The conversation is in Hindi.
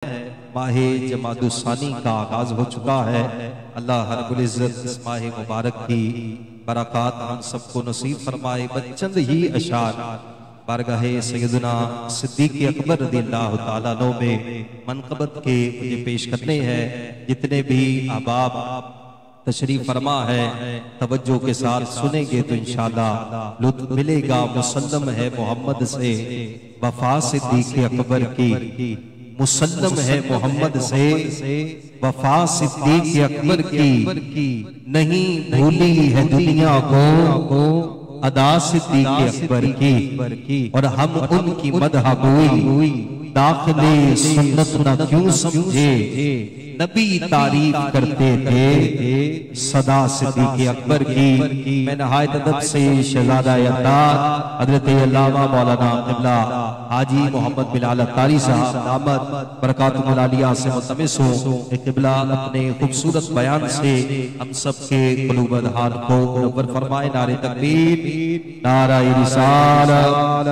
माहे जमादुस्सानी का आगाज हो चुका है। अल्लाह रब्बुल इज्जत इस माह मुबारक की बरक़ात हम सबको नसीब फरमाए। बचंद ही अशार बारगाहे सैयदना सिद्दीक़ अकबर रज़ियल्लाहु ताला अन्हु में मनक़बत के मुझे पेश करने हैं। जितने भी अहबाब तशरीफ फरमा है तवज्जो के साथ सुनेंगे तो इंशाअल्लाह लुत्फ़ मिलेगा। मुसल्लम है मोहम्मद से वफा सिद्दीक़ अकबर की, मुसल्लम है मोहम्मद से वफा सिद्दीक़ अकबर की। नहीं भूली है दुनिया को अदा सिद्दीक़ अकबर की, और हम उनकी मदह गोई दाखिले सुन्नत न क्यों समझे। नबी तारीफ करते थे सदा सिद्दीक़ अकबर की। मैं नहायत अदब से शहज़ादा अत्तार हज़रत अल्लामा मौलाना क़िबला हाजी मोहम्मद बिलाल अत्तारी साहब दामद बरकातुहुल आलिया से मुल्तमिस हूँ। क़िबला अपने खूबसूरत बयान से हम सब के क़ुलूब अज़हान को मुनव्वर फरमाए। नारे तकबीर, नारा रिसालत।